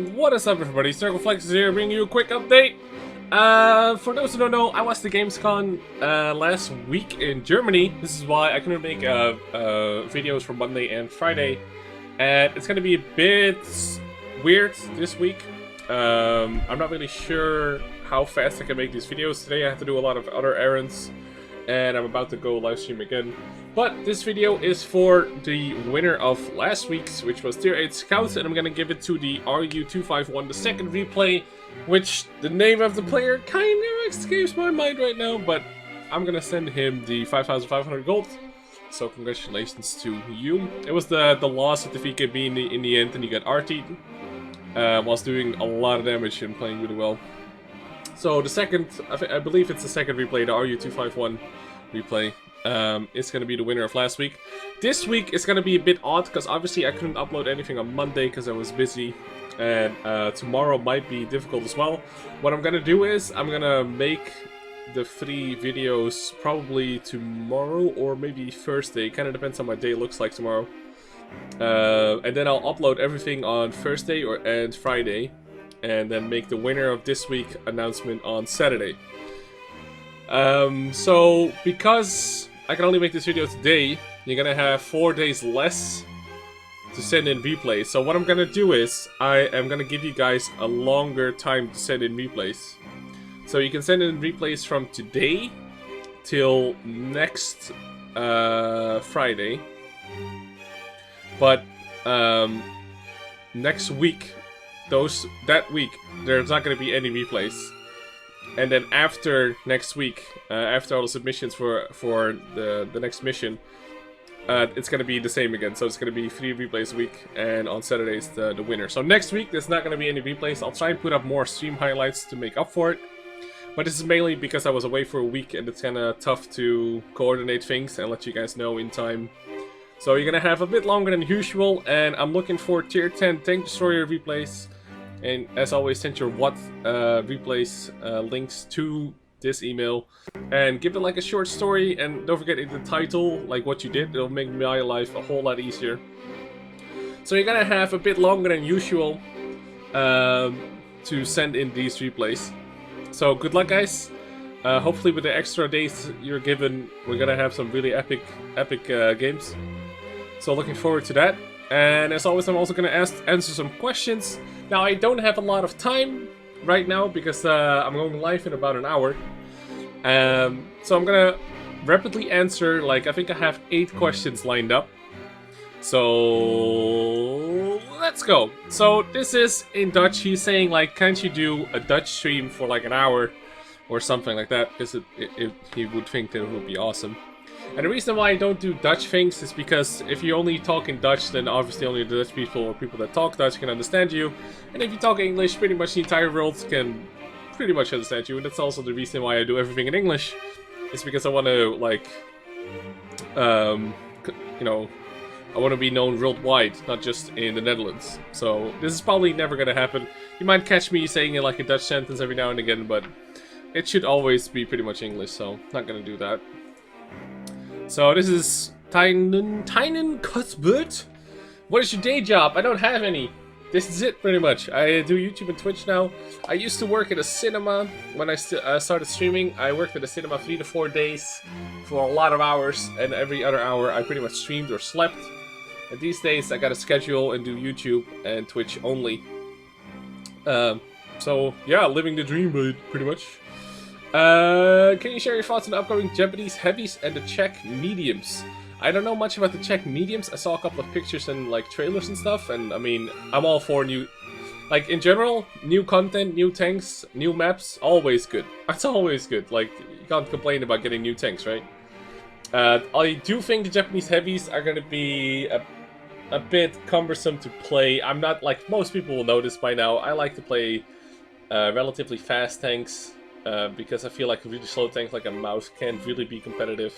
What is up, everybody? CircleFlex is here, bringing you a quick update. For those who don't know, I was the Gamescom last week in Germany. This is why I couldn't make videos for Monday and Friday, and it's gonna be a bit weird this week. I'm not really sure how fast I can make these videos today. I have to do a lot of other errands, and I'm about to go live stream again. But this video is for the winner of last week's, which was Tier 8 Scouts, and I'm gonna give it to the RU251, the second replay, which the name of the player kind of escapes my mind right now, but I'm gonna send him the 5,500 gold. So congratulations to you. It was the loss of the VKB in the end, and you got RT'd, whilst doing a lot of damage and playing really well. So the second, I believe it's the second replay, the RU251 replay. It's gonna be the winner of last week. This week is gonna be a bit odd because obviously I couldn't upload anything on Monday because I was busy, and tomorrow might be difficult as well. What I'm gonna do is I'm gonna make the 3 videos probably tomorrow or maybe Thursday. Kind of depends on my day looks like tomorrow. And then I'll upload everything on Thursday and Friday, and then make the winner of this week announcement on Saturday. So because I can only make this video today, you're gonna have 4 days less to send in replays. So what I'm gonna do is, I am gonna give you guys a longer time to send in replays. So you can send in replays from today till next Friday. But next week, that week, there's not gonna be any replays. And then after next week, after all the submissions for the next mission, it's gonna be the same again. So it's gonna be 3 replays a week, and on Saturdays the winner. So next week there's not gonna be any replays. I'll try and put up more stream highlights to make up for it. But this is mainly because I was away for a week, and it's kinda tough to coordinate things and let you guys know in time. So you're gonna have a bit longer than usual, and I'm looking for tier 10 Tank Destroyer replays. And as always, send your what replays links to this email, and give it like a short story, and don't forget in the title like what you did. It'll make my life a whole lot easier. So you're gonna have a bit longer than usual to send in these replays. So good luck, guys. Hopefully with the extra days you're given, we're gonna have some really epic games. So looking forward to that. And as always, I'm also going to answer some questions. Now, I don't have a lot of time right now because I'm going live in about an hour. So I'm going to rapidly answer, like, I think I have 8 questions lined up. So let's go. So this is in Dutch. He's saying, like, can't you do a Dutch stream for like an hour or something like that? Because he would think that it would be awesome. And the reason why I don't do Dutch things is because if you only talk in Dutch, then obviously only the Dutch people or people that talk Dutch can understand you. And if you talk English, pretty much the entire world can pretty much understand you. And that's also the reason why I do everything in English. It's because I want to, like, you know, I want to be known worldwide, not just in the Netherlands. So this is probably never going to happen. You might catch me saying it like a Dutch sentence every now and again, but it should always be pretty much English, so not going to do that. So this is Tynen Cuthbert. What is your day job? I don't have any. This is it, pretty much. I do YouTube and Twitch now. I used to work at a cinema when I started streaming. I worked at a cinema 3 to 4 days for a lot of hours, and every other hour I pretty much streamed or slept. And these days I got a schedule and do YouTube and Twitch only. So yeah, living the dream, pretty much. Can you share your thoughts on the upcoming Japanese heavies and the Czech mediums? I don't know much about the Czech mediums. I saw a couple of pictures and like trailers and stuff, and I mean, I'm all for new, like in general, new content, new tanks, new maps, always good. That's always good. Like, you can't complain about getting new tanks, right? I do think the Japanese heavies are gonna be a bit cumbersome to play. I'm not, like most people will know this by now, I like to play relatively fast tanks. Because I feel like a really slow tank like a mouse can't really be competitive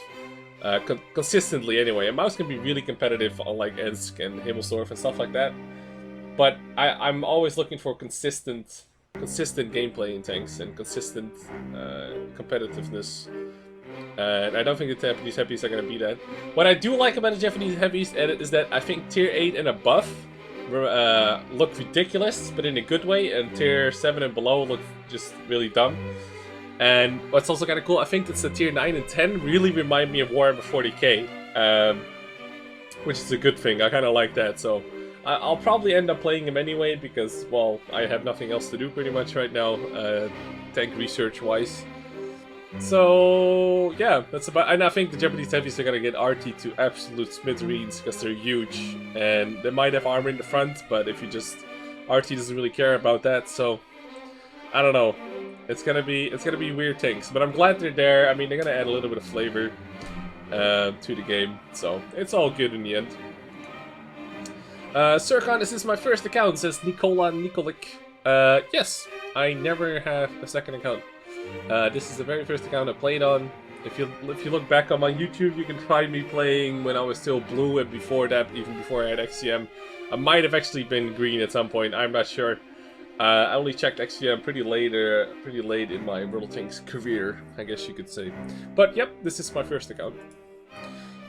consistently anyway. A mouse can be really competitive on like Ensk and Himmelsdorf and stuff like that. But I'm always looking for consistent gameplay in tanks and consistent competitiveness. And I don't think the Japanese heavies are going to be that. What I do like about the Japanese heavies is that I think tier 8 and above look ridiculous, but in a good way, and tier 7 and below look just really dumb. And what's also kind of cool, I think it's the tier 9 and 10 really remind me of Warhammer 40k, which is a good thing. I kind of like that, so I'll probably end up playing him anyway because, well, I have nothing else to do pretty much right now, tank research-wise. So, yeah, that's about. And I think the Japanese heavies are gonna get RT to absolute smithereens because they're huge, and they might have armor in the front, but if you just RT doesn't really care about that, so I don't know. It's gonna be weird tanks, but I'm glad they're there. I mean, they're gonna add a little bit of flavor to the game, so it's all good in the end. Sircon, this is my first account, says Nikola Nikolic. Yes, I never have a second account. This is the very first account I played on. If you look back on my YouTube, you can find me playing when I was still blue, and before that, even before I had XCM. I might have actually been green at some point, I'm not sure. I only checked XCM pretty late in my World of Tanks career, I guess you could say. But yep, this is my first account.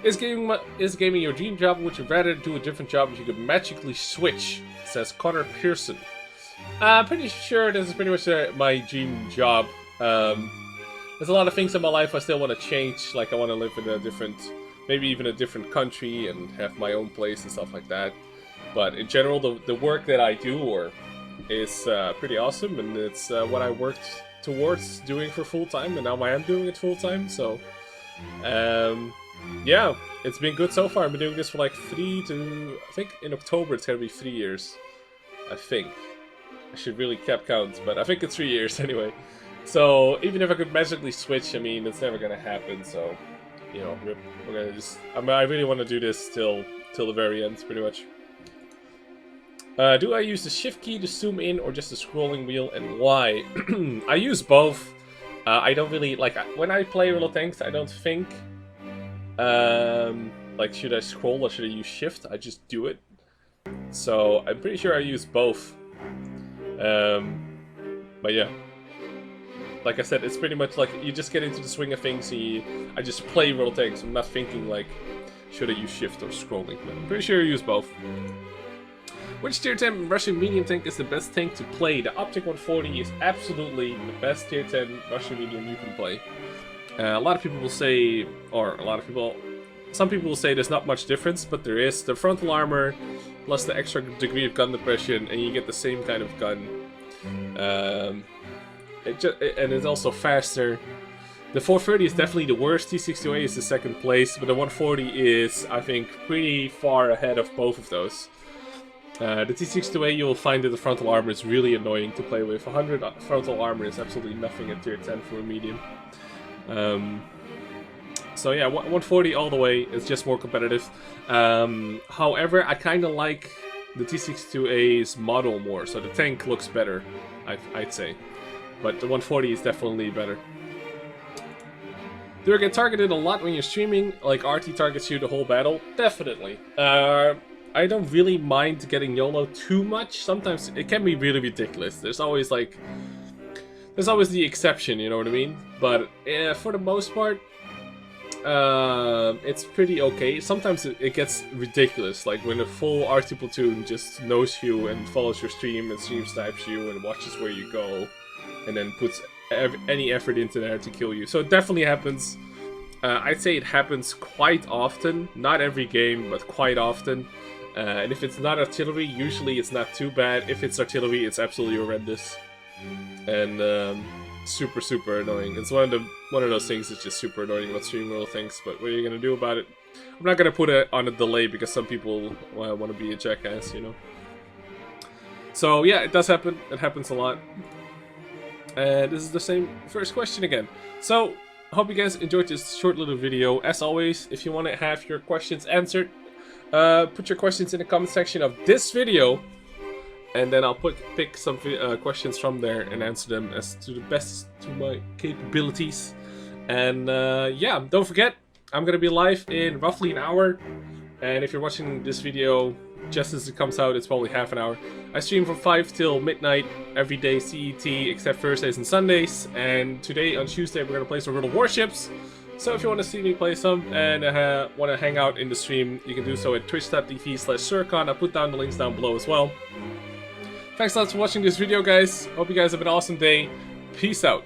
Is gaming your dream job? Would you rather do a different job if you could magically switch? Says Connor Pearson. I'm pretty sure this is pretty much my dream job. There's a lot of things in my life I still want to change, like I want to live in a different, maybe even a different country and have my own place and stuff like that. But in general, the work that I do is pretty awesome, and it's what I worked towards doing for full time, and now I am doing it full time. So, yeah, it's been good so far. I've been doing this for like I think in October it's gonna be 3 years. I think. I should really keep count, but I think it's 3 years anyway. So even if I could magically switch, I mean, it's never gonna happen. So, you know, we're gonna just. I really want to do this till the very end, pretty much. Do I use the shift key to zoom in or just the scrolling wheel, and why? I use both. I don't really like when I play World of Tanks. I don't think like should I scroll or should I use shift? I just do it. So I'm pretty sure I use both. But yeah, like I said, it's pretty much like you just get into the swing of things. I just play World of Tanks. I'm not thinking like should I use shift or scrolling. But I'm pretty sure I use both. Which tier 10 Russian medium tank is the best tank to play? The Optic 140 is absolutely the best tier 10 Russian medium you can play. A lot of people will say, some people will say there's not much difference, but there is. The frontal armor, plus the extra degree of gun depression, and you get the same kind of gun. And it's also faster. The 430 is definitely the worst, T62A is the second place, but the 140 is, I think, pretty far ahead of both of those. The T62A, you will find that the frontal armor is really annoying to play with. 100 frontal armor is absolutely nothing at tier 10 for a medium. So yeah, 140 all the way is just more competitive. However, I kind of like the T62A's model more, so the tank looks better, I'd say. But the 140 is definitely better. Do I get targeted a lot when you're streaming, like RT targets you the whole battle? Definitely. I don't really mind getting YOLO too much. Sometimes it can be really ridiculous. There's always the exception, you know what I mean? But for the most part, it's pretty okay. Sometimes it gets ridiculous, like when a full RT platoon just knows you and follows your stream and stream snipes you and watches where you go, and then puts any effort into there to kill you. So it definitely happens. I'd say it happens quite often. Not every game, but quite often. And if it's not artillery, usually it's not too bad. If it's artillery, it's absolutely horrendous. And super, super annoying. It's one of those things that's just super annoying about streaming little things, but what are you gonna do about it? I'm not gonna put it on a delay because some people want to be a jackass, you know? So yeah, it does happen. It happens a lot. And this is the same first question again. So, I hope you guys enjoyed this short little video. As always, if you want to have your questions answered, put your questions in the comment section of this video, and then I'll pick some questions from there and answer them as to the best to my capabilities. And yeah, don't forget, I'm gonna be live in roughly an hour, and if you're watching this video just as it comes out, it's probably half an hour. I stream from 5 till midnight every day CET except Thursdays and Sundays, and today on Tuesday we're gonna play some World of Warships. So if you want to see me play some and want to hang out in the stream, you can do so at twitch.tv/Surcon. I'll put down the links down below as well. Thanks a lot for watching this video, guys. Hope you guys have an awesome day. Peace out.